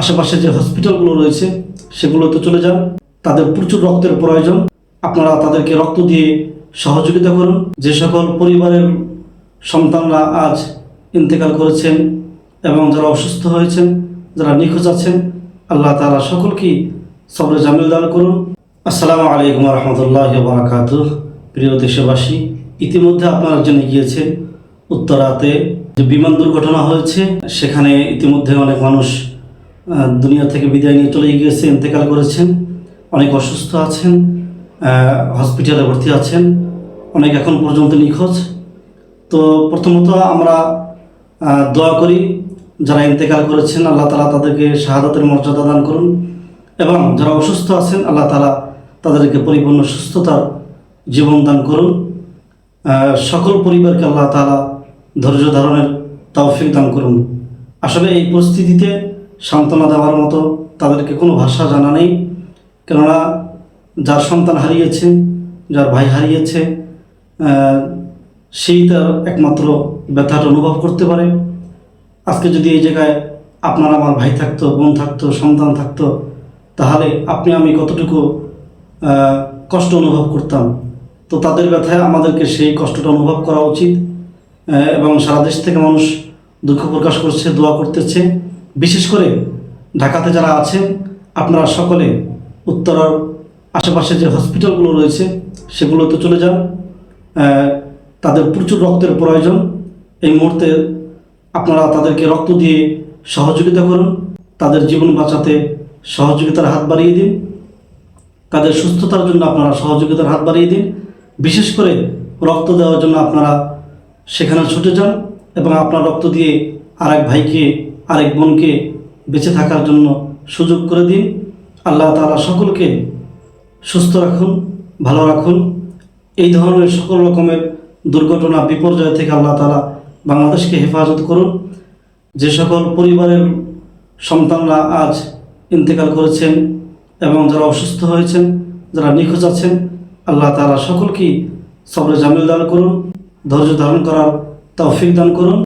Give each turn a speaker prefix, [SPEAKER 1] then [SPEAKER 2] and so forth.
[SPEAKER 1] আশেপাশে যে হসপিটালগুলো রয়েছে সেগুলোতে চলে যান। তাদের প্রচুর রক্তের প্রয়োজন, আপনারা তাদেরকে রক্ত দিয়ে সহযোগিতা করুন। যে সকল পরিবারের সন্তানরা আজ ইন্তেকাল করেছেন এবং যারা অসুস্থ হয়েছেন, যারা নিখোঁজ আছেন, আল্লাহ তাআলা সকলকেই সবরে জামিল দান করুন। আসসালামু আলাইকুম রহমতুল্লাহ বারাকাতুহ। প্রিয় দেশবাসী, ইতিমধ্যে আপনারা জেনে গিয়েছেন উত্তরাতে যে বিমান দুর্ঘটনা হয়েছে, সেখানে ইতিমধ্যে অনেক মানুষ দুনিয়া থেকে বিদায় নিয়ে চলে গিয়েছে, ইন্তেকাল করেছেন। অনেক অসুস্থ আছেন, হসপিটালে ভর্তি আছেন, অনেক এখন পর্যন্ত নিখোঁজ। তো প্রথমত আমরা দোয়া করি যারা ইন্তেকাল করেছেন, আল্লাহ তাআলা তাদেরকে শাহাদাতের মর্যাদা দান করুন, এবং যারা অসুস্থ আছেন আল্লাহ তাআলা তাদেরকে পরিপূর্ণ সুস্থতার জীবন দান করুন। সকল পরিবারকে আল্লাহ তাআলা ধৈর্য ধারণের তৌফিক দান করুন। আসলে এই পরিস্থিতিতে সান্ত্বনা দেওয়ার মতো তাদেরকে কোনো ভাষা জানা নেই, কেননা যার সন্তান হারিয়েছে, যার ভাই হারিয়েছে, সেই তার একমাত্র ব্যথাটা অনুভব করতে পারে। আজকে যদি এই জায়গায় আপনার আমার ভাই থাকতো, বোন থাকতো, সন্তান থাকতো, তাহলে আপনি আমি কতটুকু কষ্ট অনুভব করতাম। তো তাদের ব্যথায় আমাদেরকে সেই কষ্টটা অনুভব করা উচিত, এবং সারা দেশ থেকে মানুষ দুঃখ প্রকাশ করছে, দোয়া করতেছে। বিশেষ করে ঢাকাতে যারা আছেন, আপনারা সকলে উত্তরার আশেপাশে যে হসপিটালগুলো রয়েছে সেগুলোতে চলে যান। তাদের প্রচুর রক্তের প্রয়োজন। এই মুহূর্তে আপনারা তাদেরকে রক্ত দিয়ে সহযোগিতা করুন, তাদের জীবন বাঁচাতে সহযোগিতার হাত বাড়িয়ে দিন, তাদের সুস্থতার জন্য আপনারা সহযোগিতার হাত বাড়িয়ে দিন। বিশেষ করে রক্ত দেওয়ার জন্য আপনারা সেখানে ছুটে যান এবং আপনার রক্ত দিয়ে আরেক ভাইকে, আরেক বোনকে বেঁচে থাকার জন্য সুযোগ করে দিন। আল্লাহ তাআলা সকলকে সুস্থ রাখুন, ভালো রাখুন। এই ধরনের সকল রকমের দুর্ঘটনা, বিপর্যয় থেকে আল্লাহ তাআলা বাংলাদেশকে হেফাজত করুন। যে সকল পরিবারের সন্তানরা আজ ইন্তেকাল করেছেন এবং যারা অসুস্থ হয়েছেন, যারা নিখোঁজ আছেন, আল্লাহ তাআলা সকলকেই সবরে জামিল দান করুন, ধৈর্য ধারণ করার তৌফিক দান করুন।